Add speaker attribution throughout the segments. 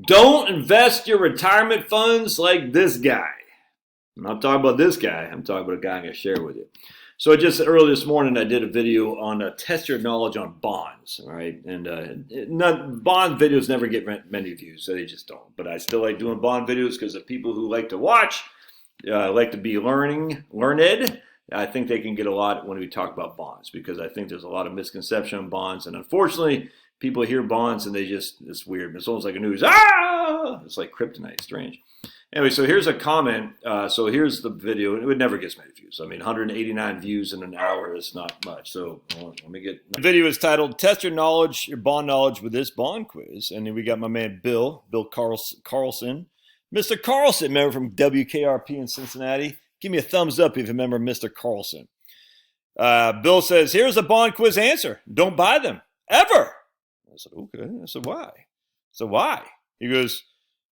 Speaker 1: Don't invest your retirement funds like this guy. I'm not talking about this guy. I'm talking about a guy I'm going to share with you. So just earlier this morning, I did a video on test your knowledge on bonds, all right? And bond videos never get many views, so they just don't. But I still like doing bond videos because the people who like to watch, like to be learned. I think they can get a lot when we talk about bonds because I think there's a lot of misconception on bonds. And unfortunately, people hear bonds and it's weird. It's almost like a news, it's like kryptonite, strange. Anyway, so here's a comment. So here's the video. It would never get many views. I mean, 189 views in an hour is not much. So let me get. The video is titled "Test Your Knowledge, Your Bond Knowledge with This Bond Quiz," and then we got my man Bill Carlson, Mr. Carlson, member from WKRP in Cincinnati. Give me a thumbs up if you remember Mr. Carlson. Bill says, "Here's the bond quiz answer. Don't buy them ever." I said, "Okay." I said, "Why?" So why? He goes,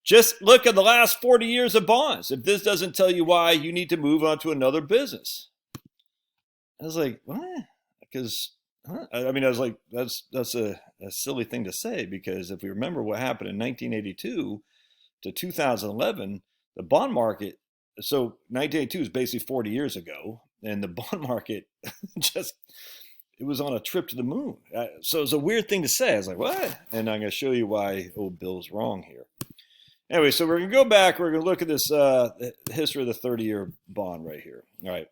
Speaker 1: "Just look at the last 40 years of bonds. If this doesn't tell you why, you need to move on to another business." I was like, "What?" Because, I mean, I was like, that's a silly thing to say because if we remember what happened in 1982 to 2011, the bond market, so 1982 is basically 40 years ago, and the bond market it was on a trip to the moon. So it's a weird thing to say. I was like, "What?" And I'm going to show you why old Bill's wrong here. Anyway, so we're going to go back. We're going to look at this history of the 30-year bond right here. All right.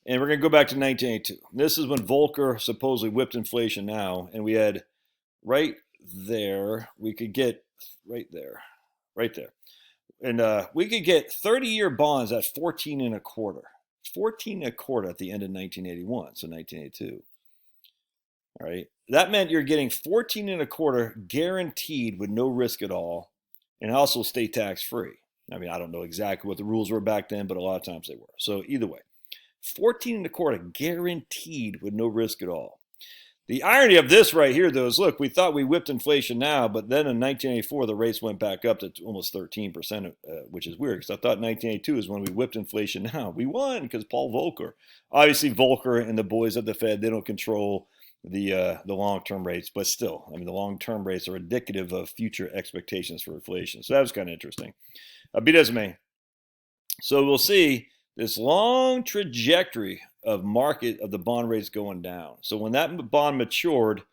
Speaker 1: And we're going to go back to 1982. This is when Volcker supposedly whipped inflation now. And we had right there, we could get right there. And we could get 30-year bonds at 14 and a quarter. 14 and a quarter at the end of 1981, so 1982. All right. That meant you're getting 14 and a quarter guaranteed with no risk at all and also state tax free. I mean, I don't know exactly what the rules were back then, but a lot of times they were. So either way, 14 and a quarter guaranteed with no risk at all. The irony of this right here, though, is look, we thought we whipped inflation now, but then in 1984, the rates went back up to almost 13%, which is weird because I thought 1982 is when we whipped inflation now. We won because Paul Volcker. Obviously, Volcker and the boys at the Fed, they don't control the long-term rates, but still, I mean, the long-term rates are indicative of future expectations for inflation. So that was kind of interesting. Be it as it may. So we'll see this long trajectory of market of the bond rates going down. So when that bond matured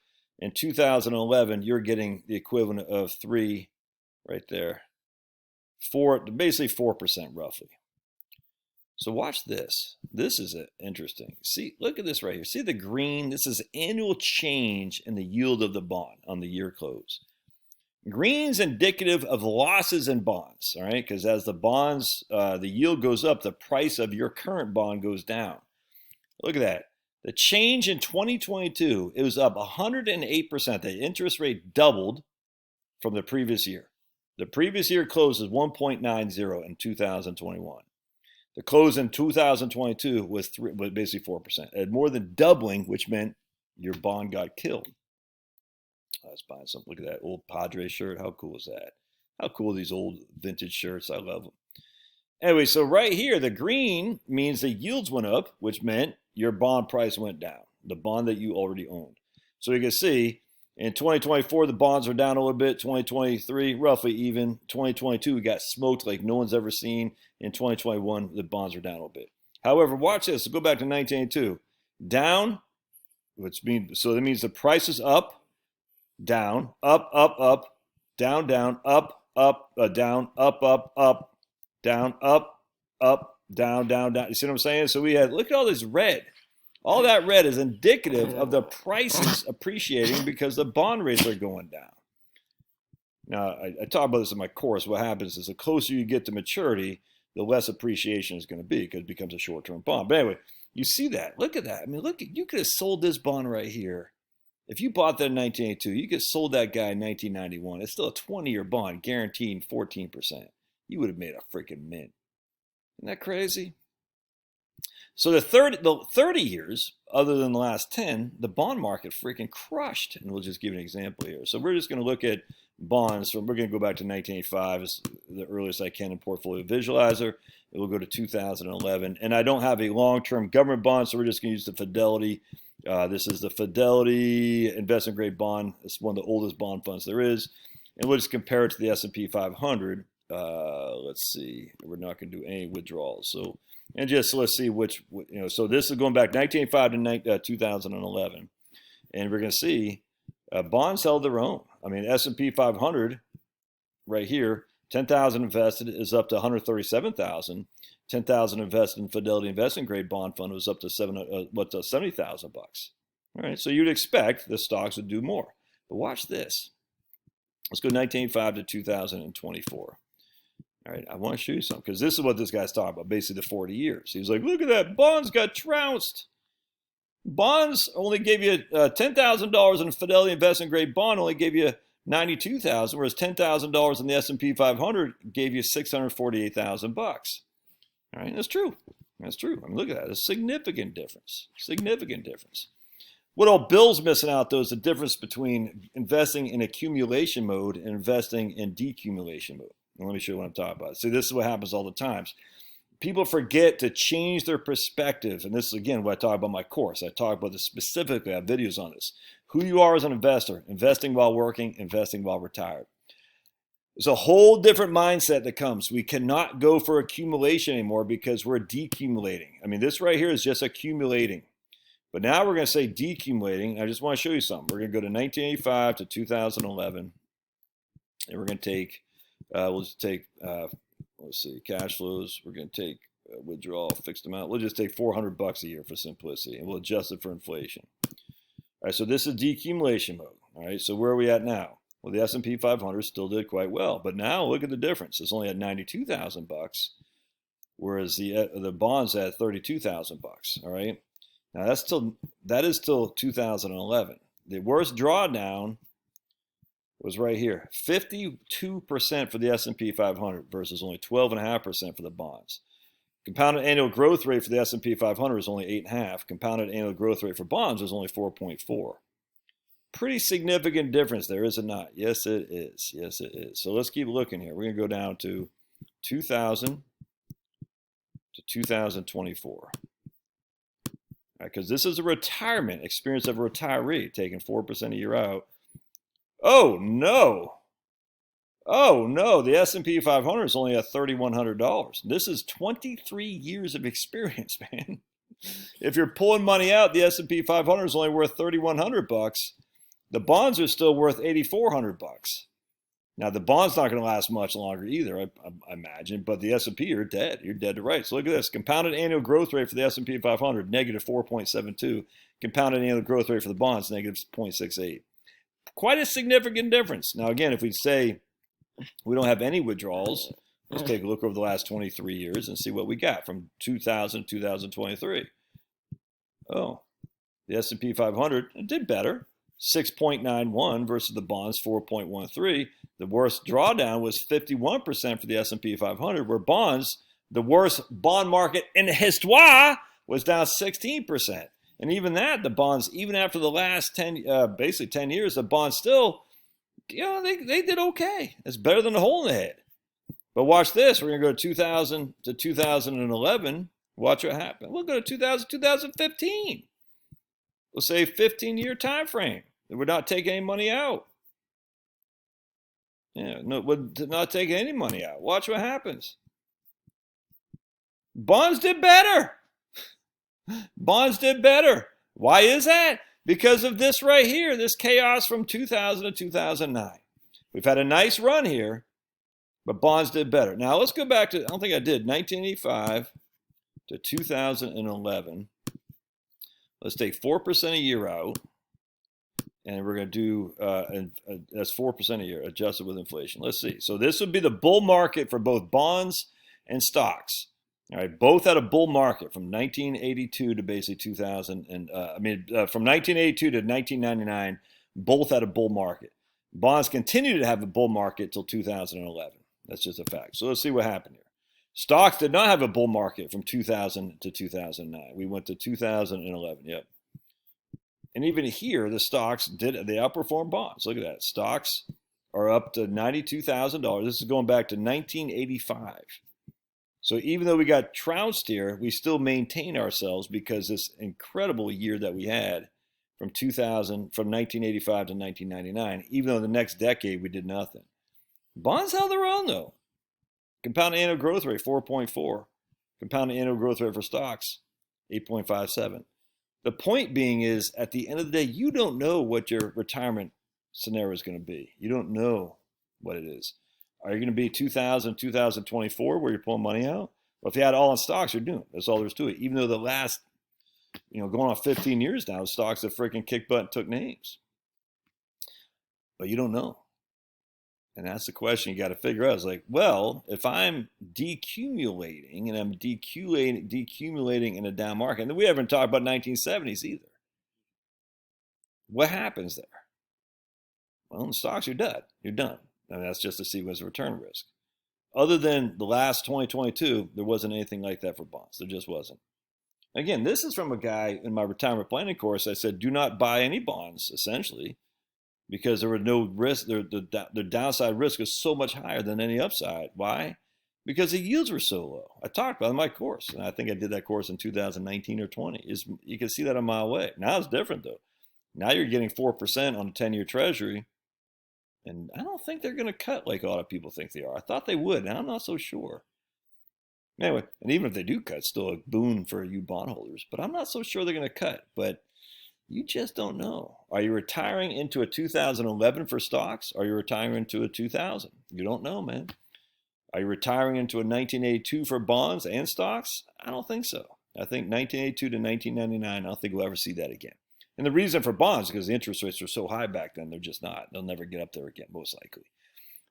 Speaker 1: in 2011, you're getting the equivalent of 3 right there, basically 4% roughly. So watch this. This is interesting. See, look at this right here. See the green? This is annual change in the yield of the bond on the year close. Green's indicative of losses in bonds, all right? Because as the bonds, the yield goes up, the price of your current bond goes down. Look at that. The change in 2022, it was up 108%. The interest rate doubled from the previous year. The previous year closed as 1.90 in 2021. The close in 2022 was basically 4%. And more than doubling, which meant your bond got killed. I was buying something. Look at that old Padres shirt. How cool is that? How cool are these old vintage shirts? I love them. Anyway, so right here, the green means the yields went up, which meant your bond price went down, the bond that you already owned. So you can see in 2024, the bonds are down a little bit. 2023, roughly even. 2022, we got smoked like no one's ever seen. In 2021, the bonds are down a little bit. However, watch this. Go back to 1982. Down, so that means the price is up, down, up, down, up, down, up, down, up, down, down. You see what I'm saying? So we had, look at all this red. All that red is indicative of the prices appreciating because the bond rates are going down. Now, I talk about this in my course. What happens is the closer you get to maturity, the less appreciation is going to be because it becomes a short-term bond. But anyway, you see that. Look at that. I mean, you could have sold this bond right here. If you bought that in 1982, you could have sold that guy in 1991. It's still a 20-year bond, guaranteeing 14%. You would have made a freaking mint. Isn't that crazy? So the 30 years, other than the last 10, the bond market freaking crushed. And we'll just give an example here. So we're just going to look at bonds. So we're going to go back to 1985 as the earliest I can in Portfolio Visualizer. It will go to 2011. And I don't have a long-term government bond, so we're just going to use the Fidelity. This is the Fidelity investment grade bond. It's one of the oldest bond funds there is. And we'll just compare it to the S&P 500. Let's see. We're not going to do any withdrawals. So, and just let's see which, so this is going back 1985 to 2011. And we're going to see bonds held their own. I mean, S&P 500 right here, 10,000 invested is up to 137,000. 10,000 invested in Fidelity Investment Grade Bond Fund was up to 70,000 bucks. All right, so you'd expect the stocks would do more. But watch this. Let's go 1985 to 2024. All right, I want to show you something because this is what this guy's talking about, basically the 40 years. He was like, look at that, bonds got trounced. Bonds only gave you $10,000 in a Fidelity Investment Grade bond, only gave you $92,000, whereas $10,000 in the S&P 500 gave you $648,000 bucks. All right, that's true. That's true. I mean, look at that. A significant difference. Significant difference. What all Bill's missing out, though, is the difference between investing in accumulation mode and investing in decumulation mode. And let me show you what I'm talking about. See, this is what happens all the times. People forget to change their perspective. And this is, again, what I talk about in my course. I talk about this specifically. I have videos on this. Who you are as an investor, investing while working, investing while retired. There's a whole different mindset that comes. We cannot go for accumulation anymore because we're decumulating. I mean, this right here is just accumulating. But now we're going to say decumulating. I just want to show you something. We're going to go to 1985 to 2011. And we're going to take, let's see, cash flows. We're going to take withdrawal, fixed amount. We'll just take $400 a year for simplicity. And we'll adjust it for inflation. All right, so this is decumulation mode. All right, so where are we at now? Well, the S&P 500 still did quite well, but now look at the difference. It's only at $92,000, whereas the bonds at $32,000. All right, now that is still 2011. The worst drawdown was right here, 52% for the S&P 500 versus only 12.5% for the bonds. Compounded annual growth rate for the S&P 500 is only 8.5. Compounded annual growth rate for bonds is only 4.4. Pretty significant difference there, is it not? Yes, it is. Yes, it is. So let's keep looking here. We're going to go down to 2000 to 2024. Because this is a retirement experience of a retiree taking 4% a year out. Oh, no. Oh, no. The S&P 500 is only at $3,100. This is 23 years of experience, man. If you're pulling money out, the S&P 500 is only worth $3,100. The bonds are still worth $8,400. Now, the bond's not going to last much longer either, I imagine, but the S&P, you're dead. You're dead to rights. So look at this. Compounded annual growth rate for the S&P 500, negative 4.72. Compounded annual growth rate for the bonds, negative 0.68. Quite a significant difference. Now, again, if we say we don't have any withdrawals, let's take a look over the last 23 years and see what we got from 2000 to 2023. Oh, the S&P 500 did better. 6.91 versus the bonds 4.13. The worst drawdown was 51% for the S&P 500, where bonds, the worst bond market in history, was down 16%. And even that, the bonds, even after the last 10 years, the bonds still, they did okay. It's better than a hole in the head. But watch this. We're going to go to 2000 to 2011. Watch what happened. We'll go to 2015. We'll say 15-year time frame. We're not taking any money out. Yeah, no, we're not taking any money out. Watch what happens. Bonds did better. Bonds did better. Why is that? Because of this right here, this chaos from 2000 to 2009. We've had a nice run here, but bonds did better. Now, let's go back to, I don't think I did, 1985 to 2011. Let's take 4% a year out, and we're going to do, that's 4% a year, adjusted with inflation. Let's see. So this would be the bull market for both bonds and stocks. All right, both had a bull market from 1982 to basically 2000, and from 1982 to 1999, both had a bull market. Bonds continued to have a bull market till 2011. That's just a fact. So let's see what happened here. Stocks did not have a bull market from 2000 to 2009. We went to 2011, yep. And even here, the stocks they outperformed bonds. Look at that. Stocks are up to $92,000. This is going back to 1985. So even though we got trounced here, we still maintain ourselves because this incredible year that we had from 1985 to 1999, even though the next decade we did nothing. Bonds held their own though. Compound annual growth rate 4.4. Compound annual growth rate for stocks 8.57. The point being is, at the end of the day, you don't know what your retirement scenario is going to be. You don't know what it is. Are you going to be 2024 where you're pulling money out? Well, if you had all in stocks, you're doomed. That's all there is to it. Even though the last, going on 15 years now, stocks have freaking kicked butt and took names. But you don't know. And that's the question you got to figure out. It's like, well, if I'm decumulating and I'm decumulating in a down market, and we haven't talked about 1970s either. What happens there? Well, in stocks, you're dead. You're done. And that's just a sequence of return risk. Other than the last 2022, there wasn't anything like that for bonds. There just wasn't. Again, this is from a guy in my retirement planning course. I said, do not buy any bonds, essentially, because there were no risk. The downside risk is so much higher than any upside. Why? Because the yields were so low. I talked about it in my course, and I think I did that course in 2019 or 20. You can see that a mile away. Now it's different, though. Now you're getting 4% on a 10-year treasury, and I don't think they're going to cut like a lot of people think they are. I thought they would, and I'm not so sure. Anyway, and even if they do cut, it's still a boon for you bondholders. But I'm not so sure they're going to cut. But you just don't know. Are you retiring into a 2011 for stocks? Are you retiring into a 2000? You don't know, man. Are you retiring into a 1982 for bonds and stocks? I don't think so. I think 1982 to 1999, I don't think we'll ever see that again. And the reason for bonds is because the interest rates were so high back then, they're just not. They'll never get up there again, most likely.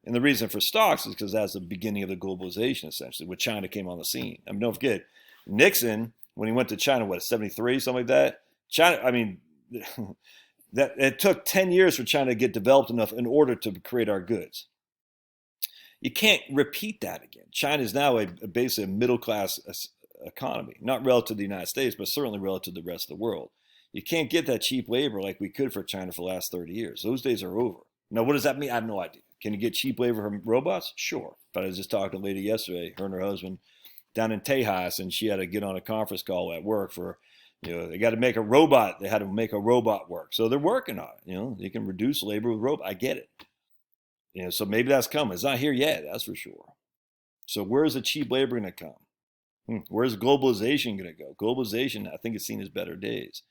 Speaker 1: And the reason for stocks is because that's the beginning of the globalization, essentially, when China came on the scene. I mean, don't forget, Nixon, when he went to China, what, 73, something like that? China, I mean, that it took 10 years for China to get developed enough in order to create our goods. You can't repeat that again. China is now basically a middle-class economy, not relative to the United States, but certainly relative to the rest of the world. You can't get that cheap labor like we could for China for the last 30 years. Those days are over. Now, what does that mean? I have no idea. Can you get cheap labor from robots? Sure. But I was just talking to a lady yesterday, her and her husband, down in Tejas, and she had to get on a conference call at work for, they got to make a robot. They had to make a robot work. So they're working on it. They can reduce labor with robots. I get it. So maybe that's coming. It's not here yet, that's for sure. So where's the cheap labor going to come? Where's globalization going to go? Globalization, I think, is seen as better days.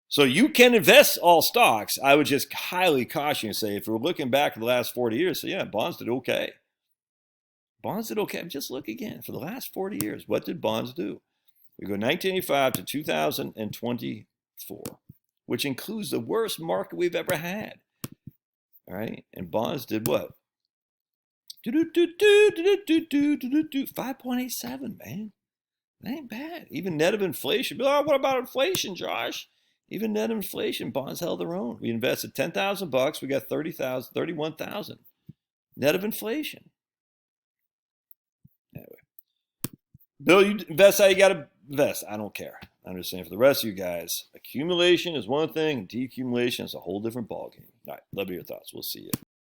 Speaker 1: So you can invest all stocks. I would just highly caution you and say, if we're looking back at the last 40 years, so yeah, bonds did okay. Bonds did okay. Just look again. For the last 40 years, what did bonds do? We go 1985 to 2024, which includes the worst market we've ever had. All right? And bonds did what? 5.87, man. That ain't bad. Even net of inflation. Oh, what about inflation, Josh? Even net inflation, bonds held their own. We invested $10,000. We got 31,000 net of inflation. Anyway, Bill, you invest how you got to invest. I don't care. I'm just saying for the rest of you guys, accumulation is one thing, and decumulation is a whole different ballgame. All right, love your thoughts. We'll see you.